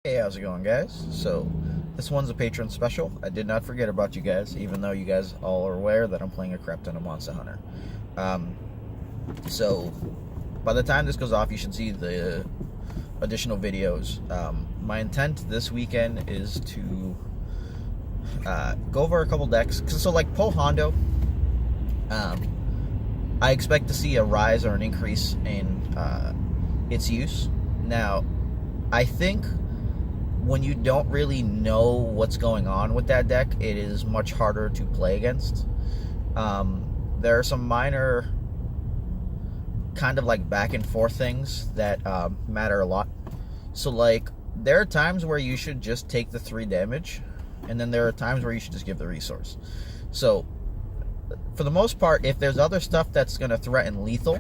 Hey, how's it going, guys? So, this one's a patron special. I did not forget about you guys, even though you guys all are aware that I'm playing a crap ton of Monster Hunter. So, by the time this goes off, you should see the additional videos. My intent this weekend is to go over a couple decks. So, like, Poe Hondo, I expect to see a rise or an increase in its use. Now, I think when you don't really know what's going on with that deck, it is much harder to play against. There are some minor kind of like back and forth things that matter a lot. So like, there are times where you should just take the 3 damage, and then there are times where you should just give the resource. So for the most part, if there's other stuff that's going to threaten lethal,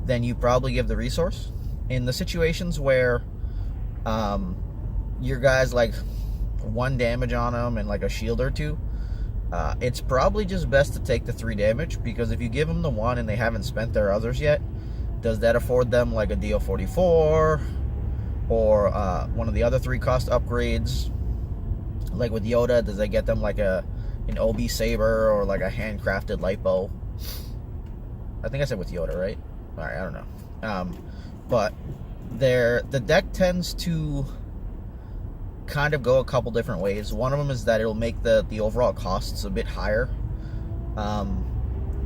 then you probably give the resource. In the situations where your guy's like 1 damage on him and like a shield or 2, it's probably just best to take the 3 damage, because if you give them the 1 and they haven't spent their others yet, does that afford them like a DO44 or one of the other 3 cost upgrades? Like with Yoda, does that get them like an OB saber or like a handcrafted light bow? I think I said with Yoda, right? Alright, I don't know. But the deck tends to kind of go a couple different ways. One of them is that it'll make the overall costs a bit higher,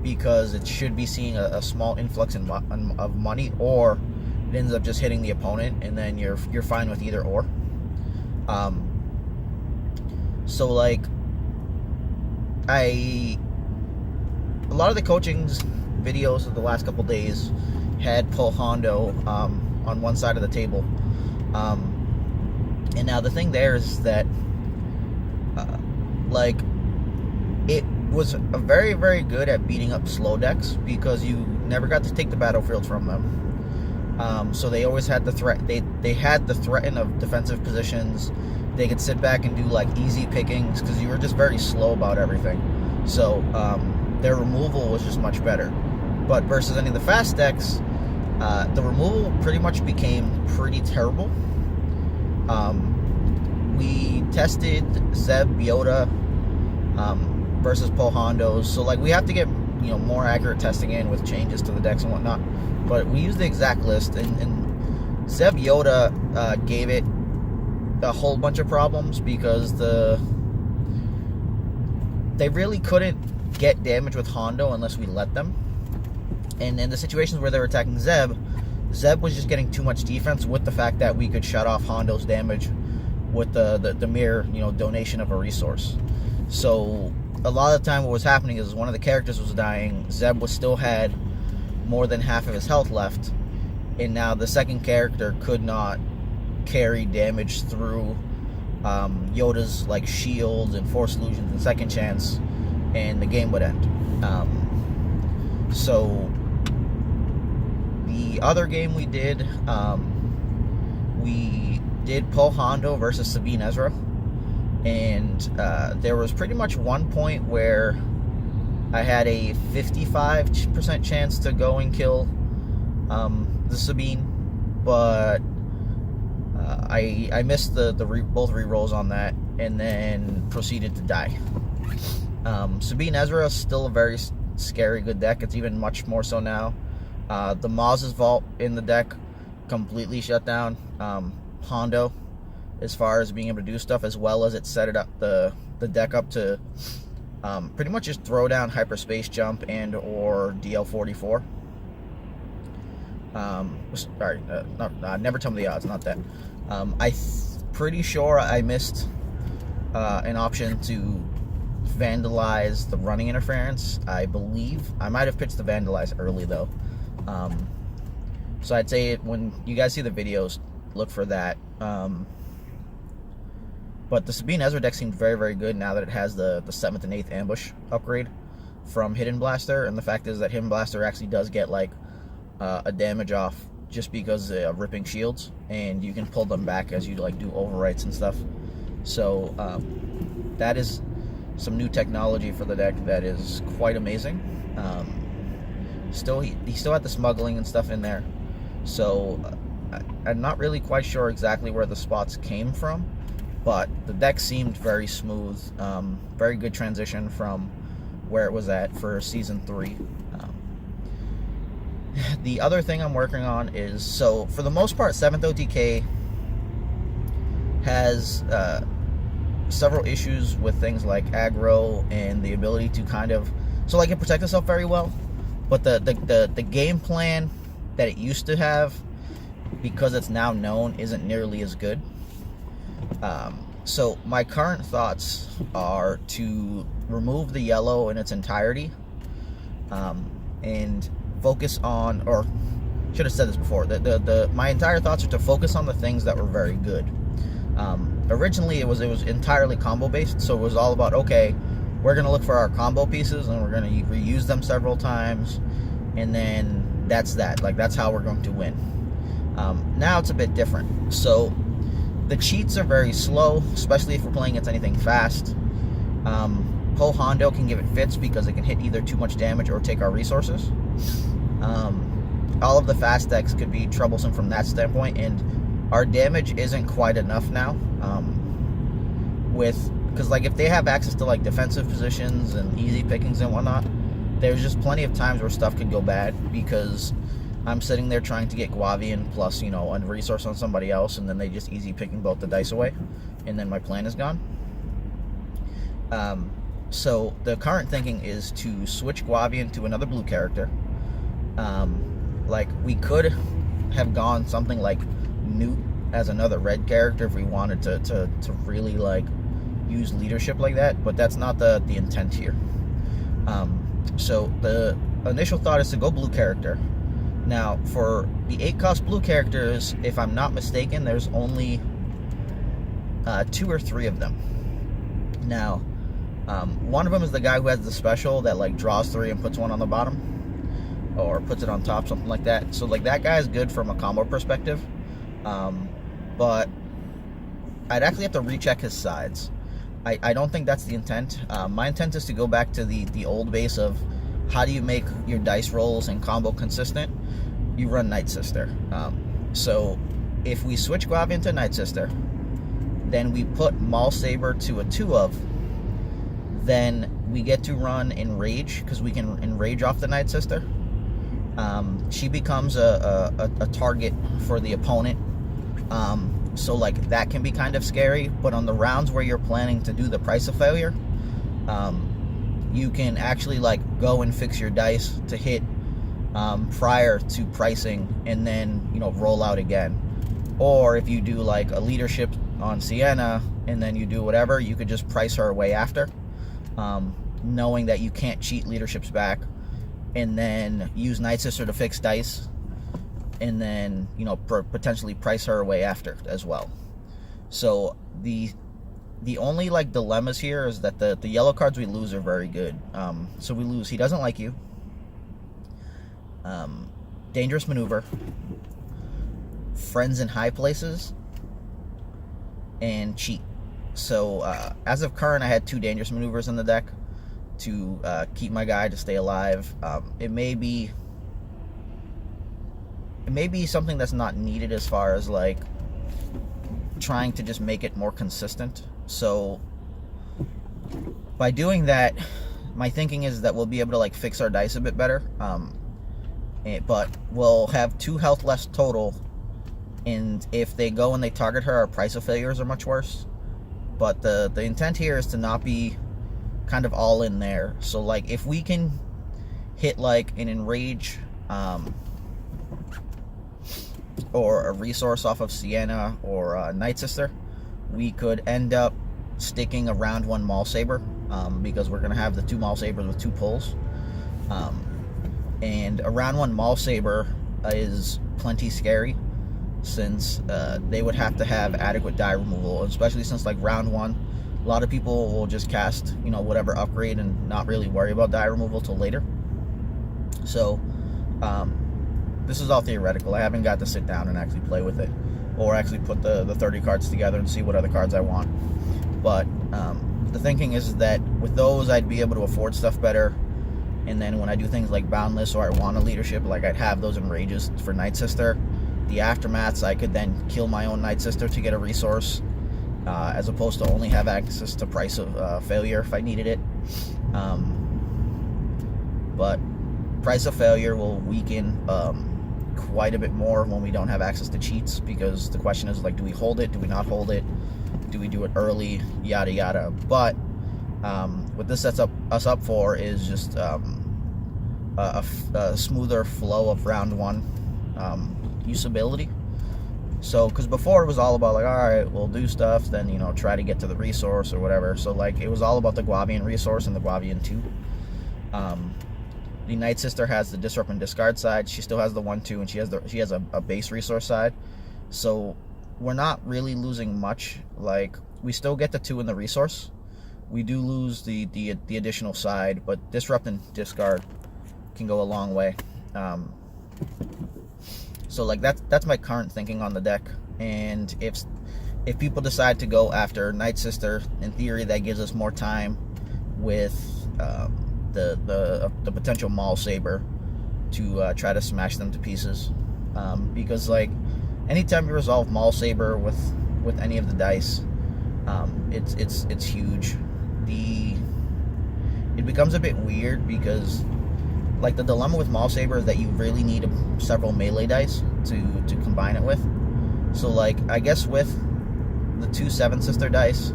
because it should be seeing a small influx of money, or it ends up just hitting the opponent, and then you're fine with either or. So like, a lot of the coaching videos of the last couple days had Poe Hondo on one side of the table. And now the thing there is that, like, it was very, very good at beating up slow decks, because you never got to take the battlefield from them. So they always had the threat. They had the threat of defensive positions. They could sit back and do like easy pickings, because you were just very slow about everything. So their removal was just much better. But versus any of the fast decks, the removal pretty much became pretty terrible. We tested Zeb, Yoda versus Poe Hondos, so like we have to get more accurate testing in with changes to the decks and whatnot. But we used the exact list, and Zeb Yoda gave it a whole bunch of problems, because they really couldn't get damage with Hondo unless we let them. And in the situations where they were attacking Zeb was just getting too much defense, with the fact that we could shut off Hondo's damage with the mere donation of a resource. So a lot of the time what was happening is one of the characters was dying, Zeb still had more than half of his health left, and now the second character could not carry damage through Yoda's like shield and force illusions and second chance, and the game would end. So the other game we did Poe Hondo versus Sabine Ezra, and there was pretty much one point where I had a 55% chance to go and kill the Sabine, but I missed both rerolls on that, and then proceeded to die. Sabine Ezra is still a very scary good deck. It's even much more so now. The Maz's Vault in the deck completely shut down Hondo as far as being able to do stuff, as well as it set it up the deck up to pretty much just throw down hyperspace jump and or DL44. Sorry, never tell me the odds, not that. Pretty sure I missed an option to vandalize the running interference. I believe I might have pitched the vandalize early though. So I'd say when you guys see the videos, look for that. But the Sabine Ezra deck seemed very, very good now that it has the 7th and 8th ambush upgrade from Hidden Blaster, and the fact is that Hidden Blaster actually does get like a damage off just because of ripping shields, and you can pull them back as you like do overwrites and stuff. So that is some new technology for the deck that is quite amazing. He still had the smuggling and stuff in there, so I'm not really quite sure exactly where the spots came from, but the deck seemed very smooth. Very good transition from where it was at for Season 3. The other thing I'm working on is, so for the most part, 7th OTK has several issues with things like aggro and the ability to kind of, so like it protects itself very well, but the game plan that it used to have, because it's now known, isn't nearly as good. So my current thoughts are to remove the yellow in its entirety, and focus on, or should have said this before, my entire thoughts are to focus on the things that were very good. Originally it was entirely combo based, so it was all about, okay, we're going to look for our combo pieces and we're going to reuse them several times, and then that's that. Like, that's how we're going to win. Now it's a bit different. So the cheats are very slow, especially if we're playing against anything fast. Ho Hondo can give it fits because it can hit either too much damage or take our resources. All of the fast decks could be troublesome from that standpoint, and our damage isn't quite enough now. Because like if they have access to like defensive positions and easy pickings and whatnot, there's just plenty of times where stuff could go bad because I'm sitting there trying to get Guavian plus, you know, a resource on somebody else, and then they just easy picking both the dice away, and then my plan is gone. So the current thinking is to switch Guavian to another blue character. Like, we could have gone something like Newt as another red character if we wanted to really like use leadership like that, but that's not the intent here. So the initial thought is to go blue character. Now for the 8-cost blue characters, if I'm not mistaken, there's only 2 or 3 of them. Now one of them is the guy who has the special that like draws 3 and puts 1 on the bottom, or puts it on top, something like that. So like that guy is good from a combo perspective, but I'd actually have to recheck his sides. I don't think that's the intent. My intent is to go back to the old base of how do you make your dice rolls and combo consistent. You run Night Sister. So if we switch Guavian to Night Sister, then we put Maul Saber to a 2 of, then we get to run Enrage, because we can Enrage off the Night Sister. She becomes a target for the opponent. So like that can be kind of scary, but on the rounds where you're planning to do the price of failure, you can actually like go and fix your dice to hit prior to pricing, and then, you know, roll out again. Or if you do like a leadership on Sienna and then you do whatever, you could just price her away after, knowing that you can't cheat leaderships back, and then use Night Sister to fix dice, and then, you know, potentially price her away after as well. So the only like dilemmas here is that the yellow cards we lose are very good. So we lose He Doesn't Like You, Dangerous Maneuver, Friends in High Places, and Cheat. So as of current, I had 2 Dangerous Maneuvers in the deck to keep my guy to stay alive. It may be something that's not needed as far as like trying to just make it more consistent. So by doing that, my thinking is that we'll be able to like fix our dice a bit better, but we'll have 2 health less total, and if they go and they target her, our price of failures are much worse. But the intent here is to not be kind of all in there. So like if we can hit like an Enrage or a resource off of Sienna or Night Sister, we could end up sticking a round 1 Maul Saber, because we're going to have the 2 Maul Sabers with 2 pulls. And a round 1 Maul Saber is plenty scary, since they would have to have adequate die removal, especially since like round 1, a lot of people will just cast, you know, whatever upgrade and not really worry about die removal till later. So this is all theoretical. I haven't got to sit down and actually play with it, or actually put the 30 cards together and see what other cards I want. But the thinking is that with those, I'd be able to afford stuff better, and then when I do things like Boundless, or I want a leadership, like I'd have those Enrages for Night Sister, the aftermaths, I could then kill my own Night Sister to get a resource, as opposed to only have access to Price of Failure if I needed it. But Price of Failure will weaken quite a bit more when we don't have access to cheats, because the question is, like, do we hold it? Do we not hold it? Do we do it early? Yada yada. But what this sets us up for is just a smoother flow of round one usability. So, because before it was all about, like, all right, we'll do stuff, then, you know, try to get to the resource or whatever. So, like, it was all about the Guavian resource and the Guavian 2. The Night Sister has the disrupt and discard side. She still has the 1-2, and she has a base resource side. So we're not really losing much. Like, we still get the 2 in the resource. We do lose the additional side, but disrupt and discard can go a long way. So, like, that's my current thinking on the deck. And if people decide to go after Night Sister, in theory that gives us more time with the potential Maul Saber to try to smash them to pieces, because, like, anytime you resolve Maul Saber with any of the dice, it's huge. It becomes a bit weird because, like, the dilemma with Maul Saber is that you really need several melee dice to combine it with. So, like, I guess with the 2 Seven Sister dice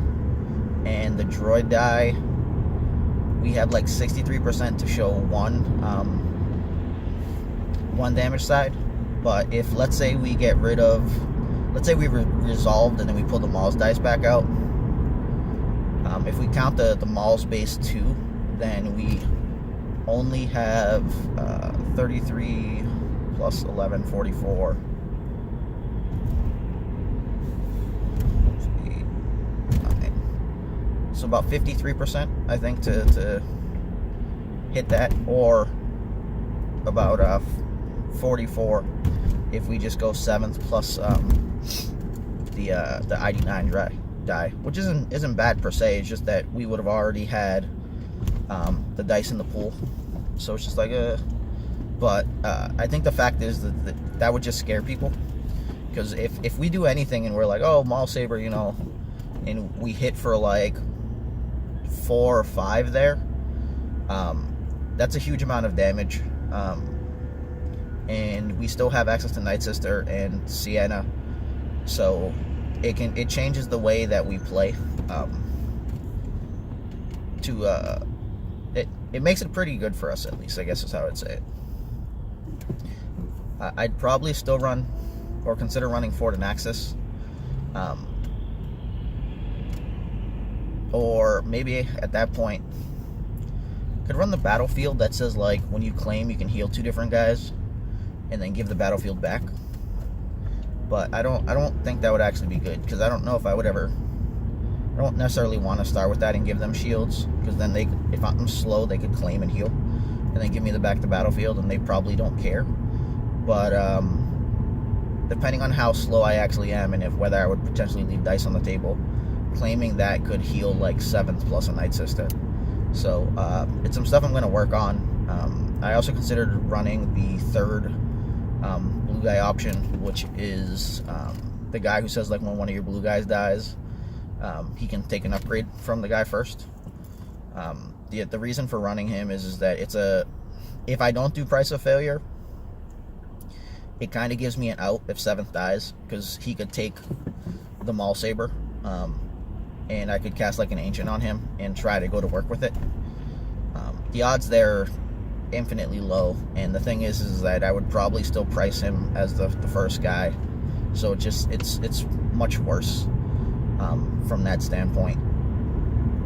and the droid die, we have like 63% to show one damage side. But if, let's say we get rid of, let's say we resolved and then we pull the Maul's dice back out, if we count the Maul's base 2, then we only have 33 plus 11, 44. So about 53%, I think, to hit that, or about 44 if we just go 7th plus the ID9 die, which isn't bad per se. It's just that we would have already had the dice in the pool, so it's just like But I think the fact is that would just scare people, because if we do anything and we're like, oh, Maul Saber, you know, and we hit for like 4 or 5 there, that's a huge amount of damage, and we still have access to Night Sister and Sienna, so it changes the way that we play. It makes it pretty good for us, at least, I guess is how I'd say it. I'd probably still run or consider running Fort and Axis, or maybe at that point could run the battlefield that says, like, when you claim you can heal 2 different guys and then give the battlefield back. But I don't think that would actually be good, because I don't know if I don't necessarily want to start with that and give them shields, because then if I'm slow, they could claim and heal and then give me the back to battlefield, and they probably don't care. But depending on how slow I actually am and whether I would potentially leave dice on the table, claiming that could heal like 7th plus a Night Sister. So it's some stuff I'm going to work on. I also considered running the 3rd blue guy option, which is the guy who says, like, when one of your blue guys dies, he can take an upgrade from the guy first. The reason for running him is that if I don't do Price of Failure, it kind of gives me an out if 7th dies, because he could take the Maul Saber, and I could cast like an Ancient on him and try to go to work with it. The odds there are infinitely low, and the thing is that I would probably still price him as the first guy, so it's much worse from that standpoint.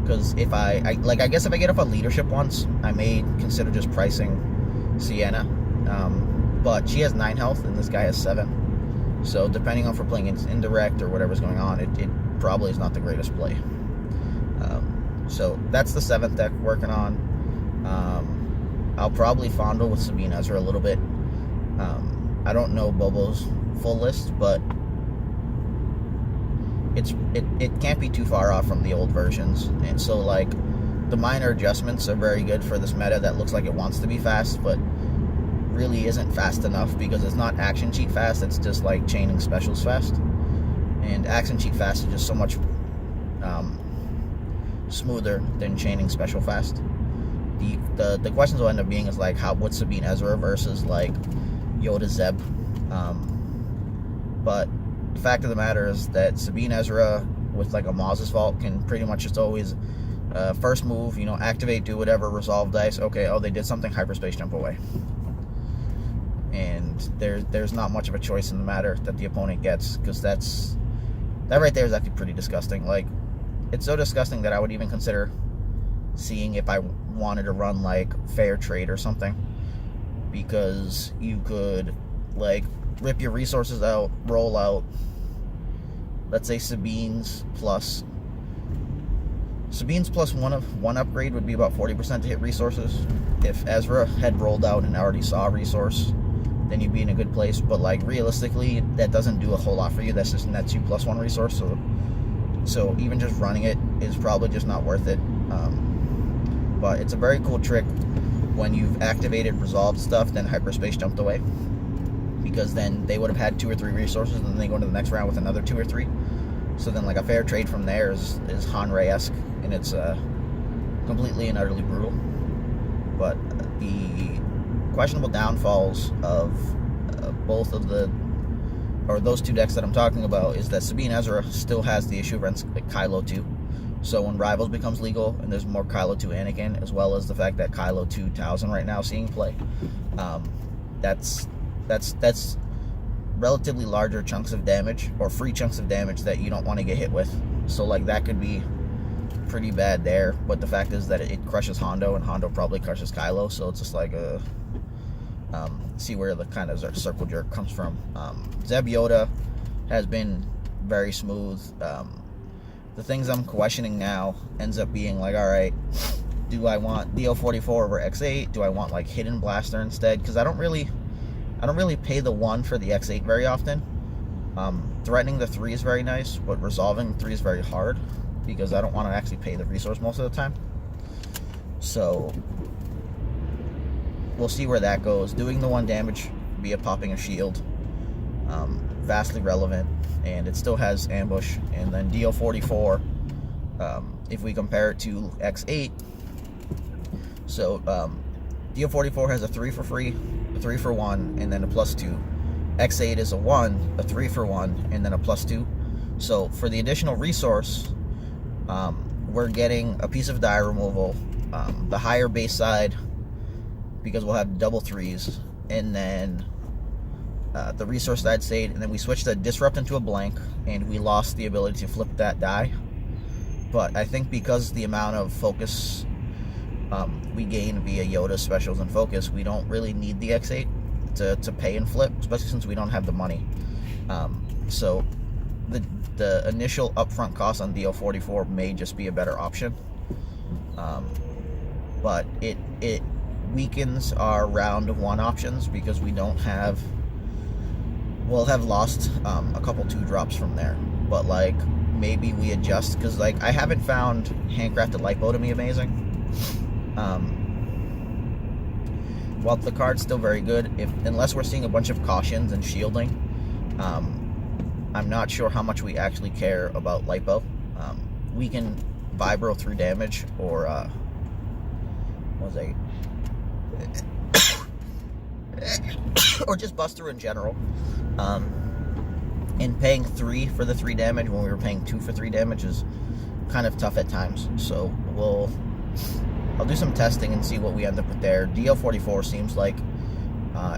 Because if I guess if I get up on leadership once, I may consider just pricing Sienna, but she has 9 health and this guy has 7, so depending on if we're playing indirect or whatever's going on, it probably is not the greatest play. So that's the 7th deck working on. I'll probably fondle with Sabine Ezra a little bit. I don't know Bobo's full list, but it can't be too far off from the old versions, and so, like, the minor adjustments are very good for this meta that looks like it wants to be fast, but really isn't fast enough because it's not action cheat fast, it's just like chaining specials fast. And action cheat fast is just so much smoother than chaining special fast. The questions will end up being is like what's Sabine Ezra versus like Yoda Zeb. But the fact of the matter is that Sabine Ezra with like a Maz's Vault can pretty much just always first move, you know, activate, do whatever, resolve dice. Okay, oh, they did something, hyperspace jump away. And there's not much of a choice in the matter that the opponent gets, because that right there is actually pretty disgusting. Like, it's so disgusting that I would even consider seeing if I wanted to run like fair trade or something, because you could like rip your resources out, roll out, let's say Sabine's plus one upgrade would be about 40% to hit resources. If Ezra had rolled out and already saw a resource, then you'd be in a good place. But like realistically, that doesn't do a whole lot for you. That's just nets you plus one resource. So even just running it is probably just not worth it. But it's a very cool trick when you've activated resolved stuff, then hyperspace jumped away, because then they would have had 2 or 3 resources, and then they go into the next round with another 2 or 3. So then like a fair trade from there is Hanrei-esque, and it's completely and utterly brutal. But the questionable downfalls of both of those 2 decks that I'm talking about is that Sabine Ezra still has the issue of Kylo 2. So when Rivals becomes legal and there's more Kylo 2 Anakin, as well as the fact that Kylo 2 Towson right now seeing play, that's relatively larger chunks of damage, or free chunks of damage that you don't want to get hit with. So like that could be pretty bad there. But the fact is that it crushes Hondo, and Hondo probably crushes Kylo, so it's just like see where the kind of circle jerk comes from. Zeb Yoda has been very smooth. The things I'm questioning now ends up being like, alright, do I want DL44 over X8? Do I want like Hidden Blaster instead? Because I don't really pay the 1 for the X8 very often. Threatening the 3 is very nice, but resolving 3 is very hard, because I don't want to actually pay the resource most of the time. So we'll see where that goes. Doing the 1 damage via popping a shield, vastly relevant, and it still has ambush. And then DL44, if we compare it to X8, so DL44 has a 3 for free, a 3 for 1, and then a +2. X8 is a 1, a 3 for 1, and then a +2. So for the additional resource, we're getting a piece of die removal, the higher base side, because we'll have double 3s, and then the resource side stayed, and then we switched the disrupt into a blank, and we lost the ability to flip that die. But I think because the amount of focus we gain via Yoda specials and focus, we don't really need the X8 to pay and flip, especially since we don't have the money. So the initial upfront cost on DL44 may just be a better option, but it weakens our round 1 options, because we'll have lost a couple 2 drops from there. But like maybe we adjust, because like I haven't found handcrafted lipo to be amazing. While the card's still very good, unless we're seeing a bunch of cautions and shielding, I'm not sure how much we actually care about lipo. We can vibro through damage, or or just bust through in general. And paying 3 for the 3 damage when we were paying 2 for 3 damage is kind of tough at times. So I'll do some testing and see what we end up with there. DL44 seems like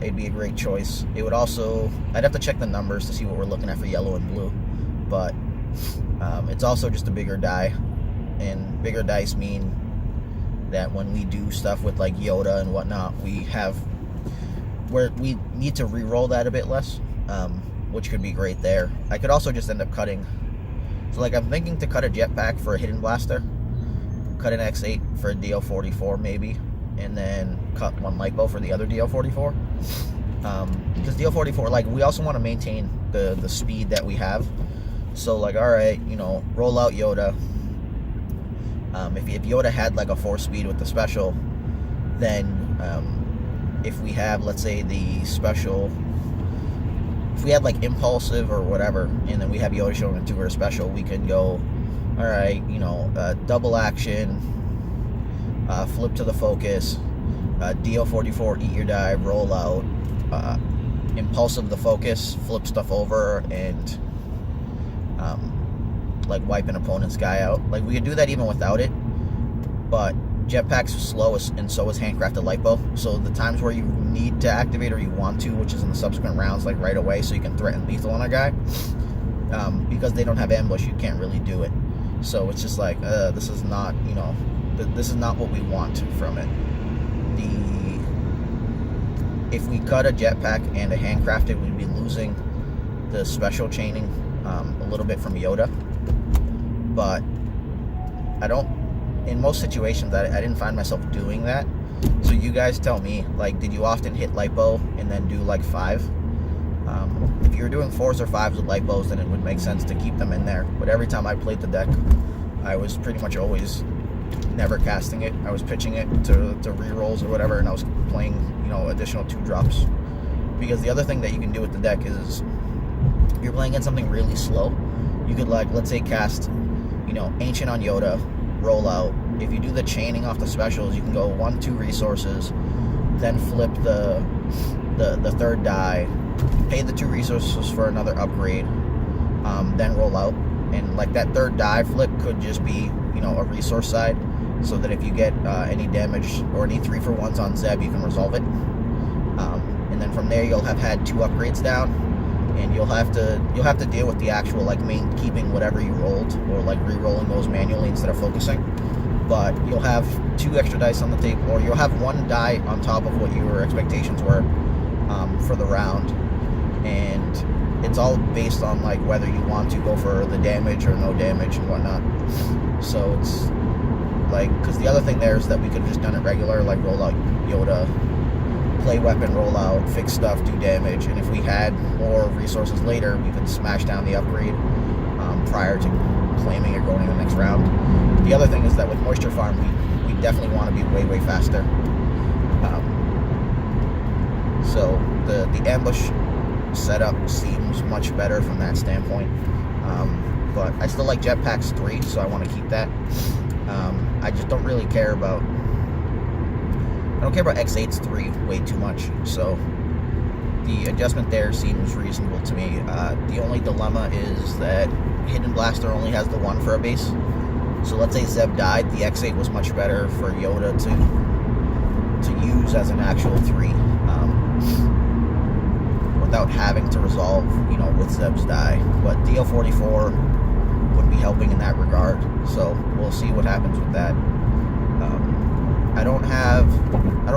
it'd be a great choice. It would also, I'd have to check the numbers to see what we're looking at for yellow and blue, but it's also just a bigger die, and bigger dice mean that when we do stuff with like Yoda and whatnot, we need to re-roll that a bit less, which could be great there. I could also just end up cutting, so like I'm thinking to cut a jetpack for a Hidden Blaster, cut an X8 for a DL44 maybe, and then cut 1 lipo for the other DL44, because DL44, like, we also want to maintain the speed that we have. So like, alright, you know, roll out Yoda. If Yoda had like a 4 speed with the special, then if we have, let's say, the special, if we had like impulsive or whatever, and then we have Yoda showing into her special, we could go, all right, you know, double action, flip to the focus, DO44, eat your dive, roll out, impulsive the focus, flip stuff over, and like wipe an opponent's guy out. Like, we could do that even without it, but Jetpack's slow, and so is handcrafted lipo. So the times where you need to activate or you want to, which is in the subsequent rounds, like right away, so you can threaten lethal on a guy, because they don't have ambush, you can't really do it. So it's just like, this is not, you know, this is not what we want from it. If we cut a Jetpack and a handcrafted, we'd be losing the special chaining a little bit from Yoda. But I don't, in most situations, I didn't find myself doing that. So you guys tell me, like, did you often hit lipo and then do like 5? If you're doing 4s or 5s with lipos, then it would make sense to keep them in there. But every time I played the deck, I was pretty much always never casting it. I was pitching it to re-rolls or whatever, and I was playing, you know, additional 2 drops. Because the other thing that you can do with the deck is, if you're playing in something really slow, you could, like, let's say cast, you know, Ancient on Yoda, roll out. If you do the chaining off the specials, you can go 1-2 resources, then flip the 3rd die, pay the 2 resources for another upgrade, then roll out. And like that 3rd die flip could just be, you know, a resource side, so that if you get any damage or any 3-for-1s on Zeb, you can resolve it. And then from there, you'll have had 2 upgrades down, and you'll have to deal with the actual, like, main keeping whatever you rolled, or like re-rolling those manually instead of focusing. But you'll have 2 extra dice on the table, or you'll have 1 die on top of what your expectations were for the round, and it's all based on like whether you want to go for the damage or no damage and whatnot. So it's like, because the other thing there is that we could have just done it regular, like roll out Yoda, play weapon, roll out, fix stuff, do damage, and if we had more resources later, we could smash down the upgrade prior to claiming or going in the next round. The other thing is that with Moisture Farm, we definitely want to be way faster. So the ambush setup seems much better from that standpoint. But I still like Jetpack's 3, so I want to keep that. I just don't really care about, I don't care about X8's 3 way too much, so the adjustment there seems reasonable to me. The only dilemma is that Hidden Blaster only has the 1 for a base. So let's say Zeb died, the X8 was much better for Yoda to use as an actual 3, without having to resolve, you know, with Zeb's die. But DO44 would be helping in that regard, so we'll see what happens with that. I don't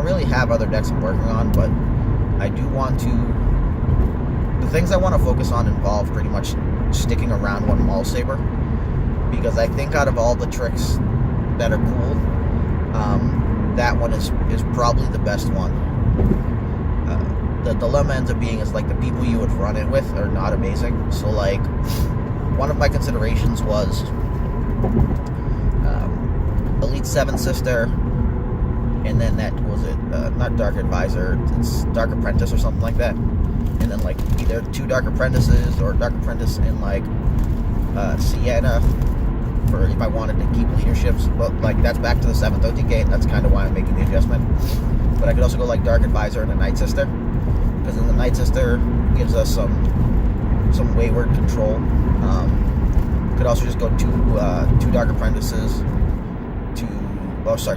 really have other decks I'm working on, but I do want to, the things I want to focus on involve pretty much sticking around one Maul Saber, because I think out of all the tricks that are cool, that one is probably the best one. The dilemma ends up being is like the people you would run it with are not amazing. So like, one of my considerations was Elite 7 Sister, and then that was it, not Dark Advisor, it's Dark Apprentice or something like that, and then like either 2 Dark Apprentices or Dark Apprentice in like Sienna for if I wanted to keep leaderships. But like, that's back to the 7th OTK, that's kind of why I'm making the adjustment. But I could also go like Dark Advisor and a Night Sister, because then the Night Sister gives us some wayward control. Could also just go 2 Dark Apprentices,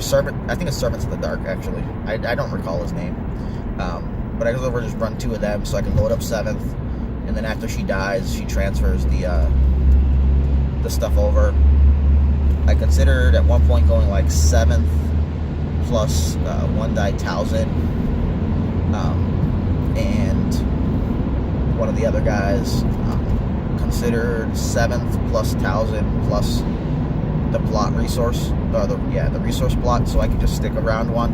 Servant, I think it's Servants of the Dark, actually. I don't recall his name. But I could over just run 2 of them, so I can load up 7th, and then after she dies, she transfers the stuff over. I considered at one point going like 7th plus 1 die Towson, and one of the other guys considered 7th plus Towson plus the plot resource, or the resource plot, so I could just stick around one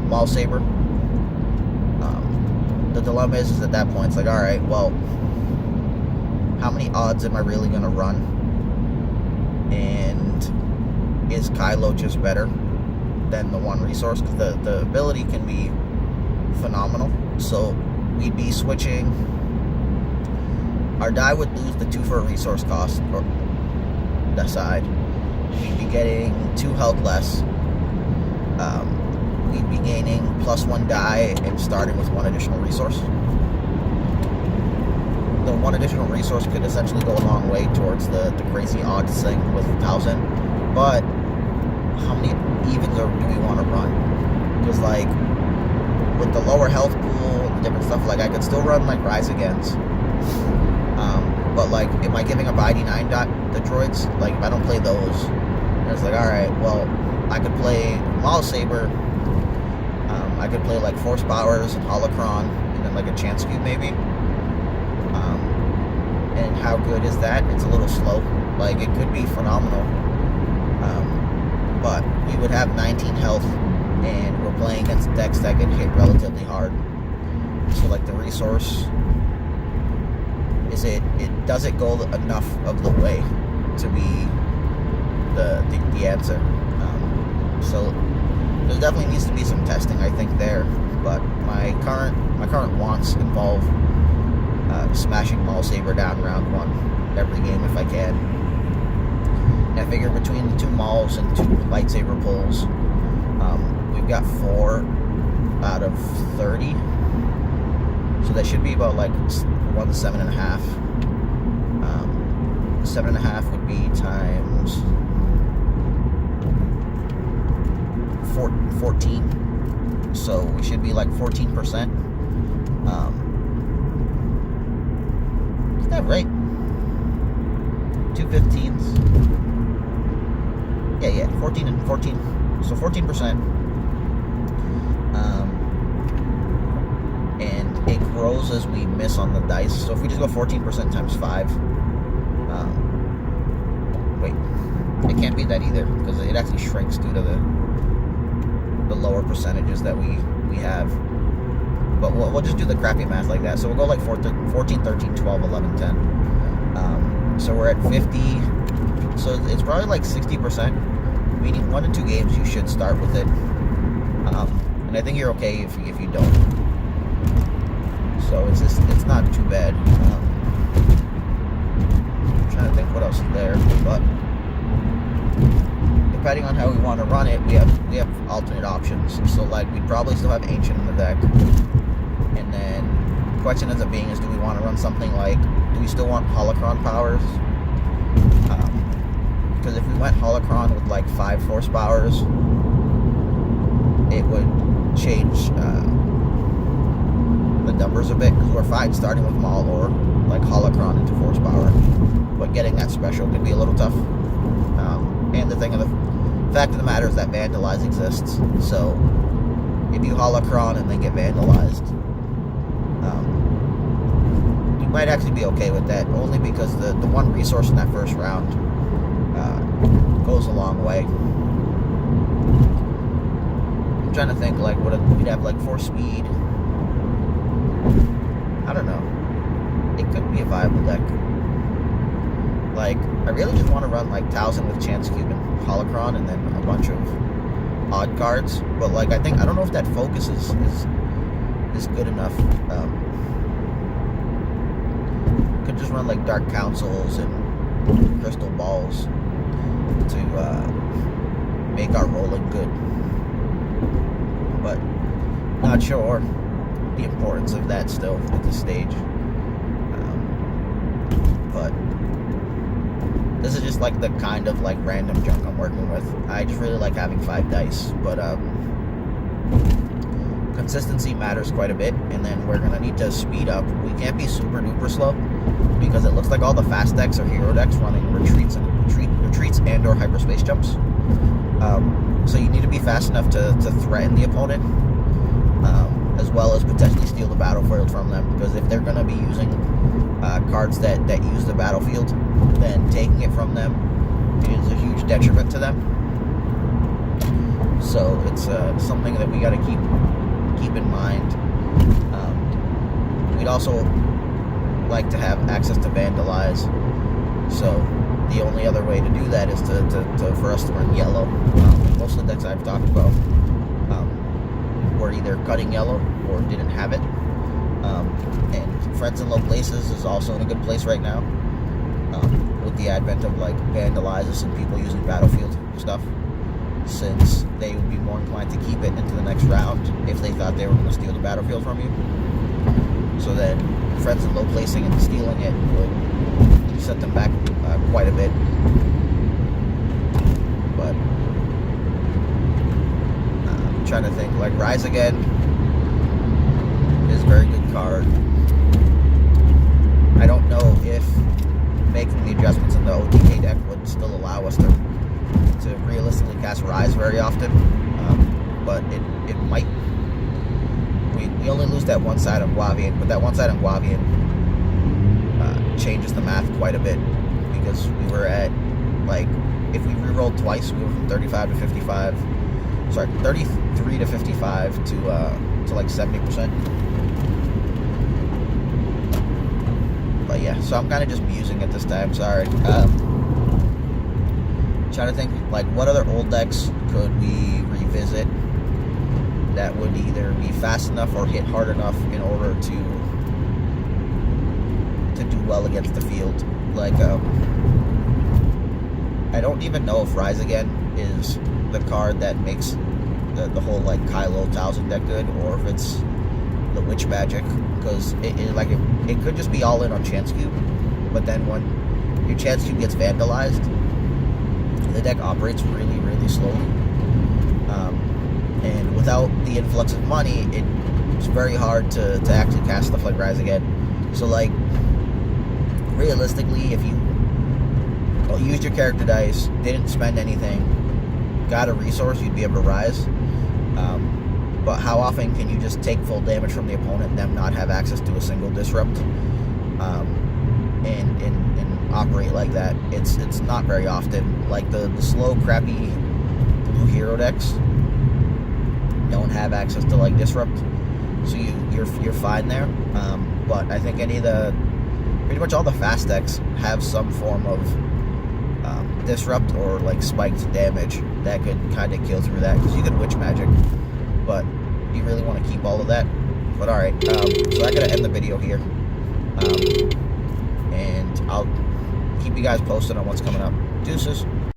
Maul Saber. The dilemma is at that point, it's like, alright, well, how many odds am I really going to run? And is Kylo just better than the 1 resource? Because the ability can be phenomenal. So we'd be switching. Our die would lose the 2 for a resource cost, or that side. We'd be getting 2 health less. We'd be gaining +1 die and starting with 1 additional resource. The 1 additional resource could essentially go a long way towards the crazy odds thing with 1,000. But how many evens do we want to run? Because like with the lower health pool and the different stuff, like I could still run like Rise Against. But like, am I giving up ID9 the droids? Like if I don't play those, and it's like, alright, well, I could play Maul Saber, I could play like Force Powers and Holocron, and then like a Chance Cube maybe. And how good is that? It's a little slow. Like it could be phenomenal. But we would have 19 health, and we're playing against decks that can hit relatively hard. So like the resource, does it go enough of the way to be the answer? So there definitely needs to be some testing, I think, there. But my current wants involve smashing Maul Saber down round 1 every game if I can. And I figure between the 2 Mauls and 2 lightsaber pulls, we've got 4 out of 30. So that should be about like 1 to 7.5. 7.5 would be times 14. So we should be like 14%. Is that right? 2/15. Yeah, 14 and 14. So 14%. And it grows as we miss on the dice. So if we just go 14% times 5, wait, it can't be that either, because it actually shrinks due to the lower percentages that we have. But we'll just do the crappy math like that. So we'll go like 14, 13, 12, 11, 10. So we're at 50. So it's probably like 60%. Meaning 1 to 2 games you should start with it. And I think you're okay if you don't. So it's not too bad. I'm trying to think what else is there, but depending on how we want to run it, we have alternate options. So like we'd probably still have Ancient in the deck, and then the question ends up being is, do we want to run something like, do we still want Holocron powers? Because if we went Holocron with like 5 Force powers, it would change the numbers a bit, because we're fine starting with Maul or like Holocron into Force power, but getting that special could be a little tough. And the fact of the matter is that Vandalize exists, so if you Holocron and then get Vandalized, you might actually be okay with that, only because the 1 resource in that first round goes a long way. I'm trying to think, like, we'd have like 4 speed. I don't know. It could be a viable deck. Like, I really just want to run like 1,000 with Chance Cube and Holocron, and then a bunch of odd cards. But like, I don't know if that focus is good enough. Could just run like Dark Councils and Crystal Balls to make our rolling good. But not sure the importance of that still at this stage. But this is just like the kind of like random junk I'm working with. I just really like having 5 dice, but consistency matters quite a bit, and then we're gonna need to speed up. We can't be super duper slow, because it looks like all the fast decks are hero decks running retreats and or hyperspace jumps. So you need to be fast enough to threaten the opponent, as well as potentially steal the battlefield from them, because if they're gonna be using cards that use the battlefield, then taking it from them is a huge detriment to them. So it's something that we got to keep in mind. We'd also like to have access to Vandalize, so the only other way to do that is for us to run yellow. Most of the decks I've talked about were either cutting yellow or didn't have it. And Friends in Low Places is also in a good place right now, with the advent of like vandalizers and people using battlefield stuff, since they would be more inclined to keep it into the next round if they thought they were going to steal the battlefield from you. So then Friends in Low Placing and stealing it would set them back quite a bit. But I'm trying to think, like Rise Again is a very good card. I don't know if making the adjustments in the OTK deck would still allow us to realistically cast Rise very often, but it might. We only lose that one side on Guavian, but that one side on Guavian changes the math quite a bit, because we were at, like, if we re-rolled twice, we were from 35 to 55, sorry, 33 to 55 to like 70%. But yeah, so I'm kind of just musing at this time, sorry. Trying to think, like, what other old decks could we revisit that would either be fast enough or hit hard enough in order to do well against the field. Like, I don't even know if Rise Again is the card that makes the whole, like, Kylo Thousand deck good, or if it's the Witch Magic, because it could just be all in on Chance Cube, but then when your Chance Cube gets vandalized, the deck operates really, really slowly. And without the influx of money, it's very hard to actually cast stuff like Rise Again. So, like, realistically, if you used your character dice, didn't spend anything, got a resource, you'd be able to Rise. But how often can you just take full damage from the opponent and them not have access to a single disrupt, and operate like that? It's not very often. Like, the slow, crappy blue hero decks don't have access to, like, disrupt, so you're fine there. But I think pretty much all the fast decks have some form of disrupt or, like, spiked damage that could kind of kill through that, because you could Witch Magic, but you really want to keep all of that. But alright, so I gotta end the video here, and I'll keep you guys posted on what's coming up. Deuces.